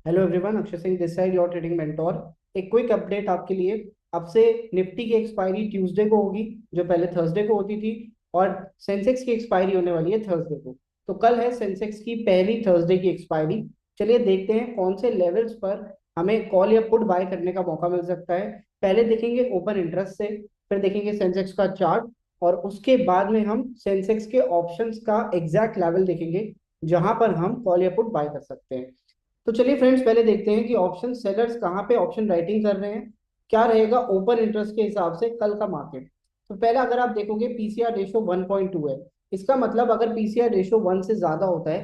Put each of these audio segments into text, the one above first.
Hello everyone, Akshay Singh this side, your trading mentor. एक quick update आपके लिए। अब से निफ्टी की एक्सपायरी ट्यूसडे को होगी, जो पहले थर्सडे को होती थी। और सेंसेक्स की एक्सपायरी होने वाली है थर्सडे को। तो कल है सेंसेक्स की पहली थर्सडे की एक्सपायरी। चलिए देखते हैं कौन से लेवल्स पर हमें कॉल या पुट बाय करने का मौका मिल सकता है। पहले देखेंगे ओपन इंटरेस्ट से, फिर देखेंगे सेंसेक्स का चार्ट, और उसके बाद में हम सेंसेक्स के ऑप्शंस का एग्जैक्ट लेवल देखेंगे जहां पर हम कॉल या पुट बाय कर सकते हैं। तो चलिए फ्रेंड्स, पहले देखते हैं कि ऑप्शन सेलर्स कहाँ पे ऑप्शन राइटिंग कर रहे हैं। क्या रहेगा ओपन इंटरेस्ट के हिसाब से कल का मार्केट। तो पहले अगर आप देखोगे पीसीआर रेशो 1.2 है। इसका मतलब अगर पीसीआर रेशो 1 से ज्यादा होता है,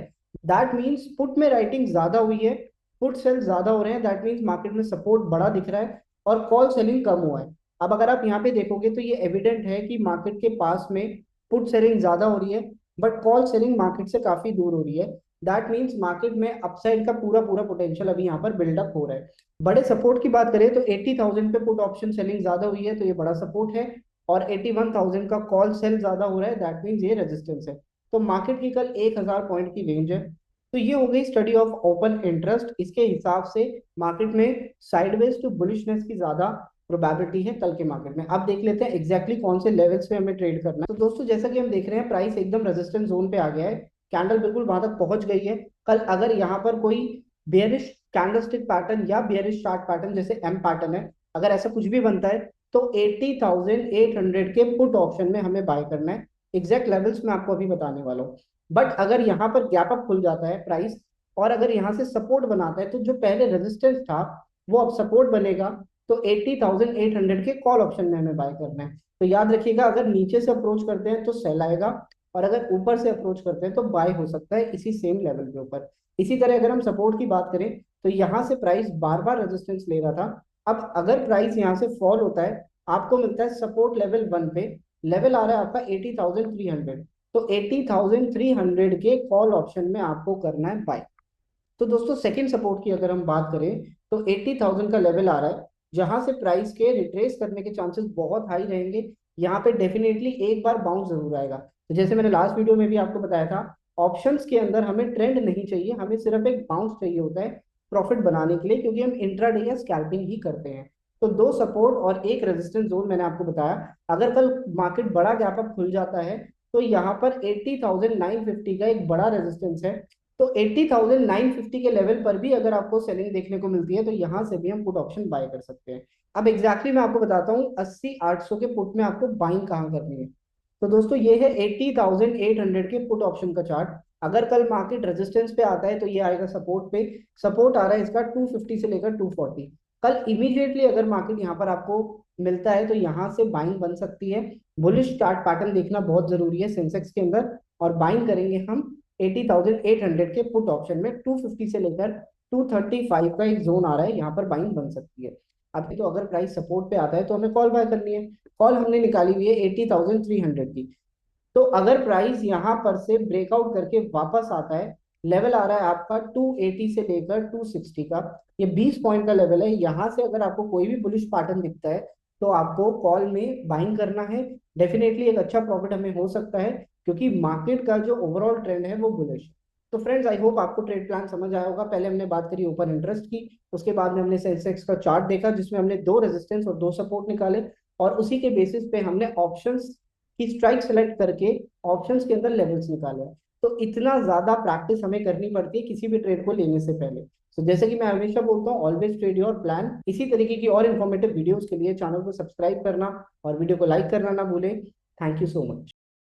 दैट मीन्स पुट में राइटिंग ज्यादा हुई है, पुट सेल ज्यादा हो रहे हैं, दैट मीन्स मार्केट में सपोर्ट बड़ा दिख रहा है और कॉल सेलिंग कम हुआ है। अब अगर आप यहाँ पे देखोगे तो ये एविडेंट है कि मार्केट के पास में पुट सेलिंग ज्यादा हो रही है, बट कॉल सेलिंग मार्केट से काफी दूर हो रही है। दैट मीन्स मार्केट में अपसाइड का पूरा पूरा पोटेंशियल अभी यहाँ पर बिल्डअप हो रहा है। बड़े सपोर्ट की बात करें तो 80,000 पे पुट ऑप्शन सेलिंग ज्यादा हुई है, तो ये बड़ा सपोर्ट है। और 81,000 का कॉल सेल ज्यादा हो रहा है, दैट मीन्स ये रेजिस्टेंस है। तो मार्केट की कल 1,000 पॉइंट की रेंज है। तो ये हो गई स्टडी ऑफ ओपन इंटरेस्ट। इसके हिसाब से मार्केट में साइडवेज टू बुलिशनेस की ज्यादा प्रोबेबिलिटी है कल के मार्केट में। अब देख लेते हैं एग्जैक्टली कौन से लेवल्स पे हमें ट्रेड करना है। तो दोस्तों, जैसा कि हम देख रहे हैं, प्राइस एकदम रेजिस्टेंस जोन पे आ गया है। कैंडल बिल्कुल वहां तक पहुंच गई है। कल अगर यहाँ पर कोई बेयरिश कैंडलस्टिक पैटर्न या बेयरिश चार्ट पैटर्न जैसे एम पैटर्न है, अगर ऐसा कुछ भी बनता है, तो 80,800 के पुट ऑप्शन में हमें बाय करना है। एग्जैक्ट लेवल्स मैं आपको अभी बताने वाला हूँ। बट अगर यहाँ पर गैप अप खुल जाता है प्राइस, और अगर यहाँ से सपोर्ट बनाता है, तो जो पहले रेजिस्टेंस था वो अब सपोर्ट बनेगा। तो 80,800 के कॉल ऑप्शन में हमें बाय करना है। तो याद रखिएगा, अगर नीचे से अप्रोच करते हैं तो सेल आएगा, और अगर ऊपर से अप्रोच करते हैं तो बाय हो सकता है इसी सेम लेवल के ऊपर। इसी तरह अगर हम सपोर्ट की बात करें, तो यहाँ से प्राइस बार बार रेजिस्टेंस ले रहा था। अब अगर प्राइस यहाँ से फॉल होता है, आपको मिलता है सपोर्ट लेवल 1 पे। लेवल आ रहा है आपका 80,300। तो 80,300 के कॉल ऑप्शन में आपको करना है बाय। तो दोस्तों, सेकंड सपोर्ट की अगर हम बात करें, तो 80,000 का लेवल आ रहा है, जहां से प्राइस के रिट्रेस करने के चांसेस बहुत हाई रहेंगे। यहाँ पे डेफिनेटली एक बार बाउंस जरूर आएगा। तो जैसे मैंने लास्ट वीडियो में भी आपको बताया था, ऑप्शंस के अंदर हमें ट्रेंड नहीं चाहिए, हमें सिर्फ एक बाउंस चाहिए होता है प्रॉफिट बनाने के लिए, क्योंकि हम इंट्राडे या स्कैल्पिंग ही करते हैं। तो दो सपोर्ट और एक रेजिस्टेंस जोन मैंने आपको बताया। अगर कल मार्केट बड़ा गैप अप खुल जाता है, तो यहाँ पर 80,950 का एक बड़ा रेजिस्टेंस है। तो 80,950 के लेवल पर भी अगर आपको सेलिंग देखने को मिलती है, तो यहां से भी हम पुट ऑप्शन बाय कर सकते हैं। अब एग्जैक्टली मैं आपको बताता हूँ 80,800 के पुट में आपको बाइंग कहाँ करनी है। तो दोस्तों, ये है 80,800 के पुट ऑप्शन का चार्ट। अगर कल मार्केट रेजिस्टेंस पे आता है, तो ये आएगा सपोर्ट पे। सपोर्ट आ रहा है इसका 250 से लेकर 240। कल इमीडिएटली अगर मार्केट यहाँ पर आपको मिलता है, तो यहाँ से बाइंग बन सकती है। बुलिश चार्ट पैटर्न देखना बहुत जरूरी है सेंसेक्स के अंदर, और बाइंग करेंगे हम 80,800 के पुट ऑप्शन में। 250 से लेकर 235 का एक जोन आ रहा है, यहाँ पर बाइंग बन सकती है। अभी तो अगर प्राइस सपोर्ट पे आता है, तो हमें कॉल बाय करनी है। कॉल हमने निकाली हुई है 80,300 की। तो अगर प्राइस यहाँ पर से ब्रेकआउट करके वापस आता है, लेवल आ रहा है आपका 280 से लेकर 260 का, ये 20 पॉइंट का लेवल है। यहाँ से अगर आपको कोई भी बुलिश पैटर्न दिखता है, तो आपको कॉल में बाइंग करना है। डेफिनेटली एक अच्छा प्रॉफिट हमें हो सकता है, क्योंकि मार्केट का जो ओवरऑल ट्रेंड है वो बुलिश है। तो फ्रेंड्स, आई होप आपको ट्रेड प्लान समझ आया होगा। पहले हमने बात करी ओपन इंटरेस्ट की, उसके बाद में हमने सेंसेक्स का चार्ट देखा, जिसमें हमने दो रेजिस्टेंस और दो सपोर्ट निकाले, और उसी के बेसिस पे हमने ऑप्शंस की स्ट्राइक सेलेक्ट करके ऑप्शंस के अंदर लेवल्स निकाले हैं। तो इतना ज्यादा प्रैक्टिस हमें करनी पड़ती है किसी भी ट्रेड को लेने से पहले। तो जैसे कि मैं हमेशा बोलता हूँ, ऑलवेज ट्रेड योर प्लान। इसी तरीके की और इन्फॉर्मेटिव वीडियोस के लिए चैनल को सब्सक्राइब करना और वीडियो को लाइक करना ना भूलें। Thank you so much.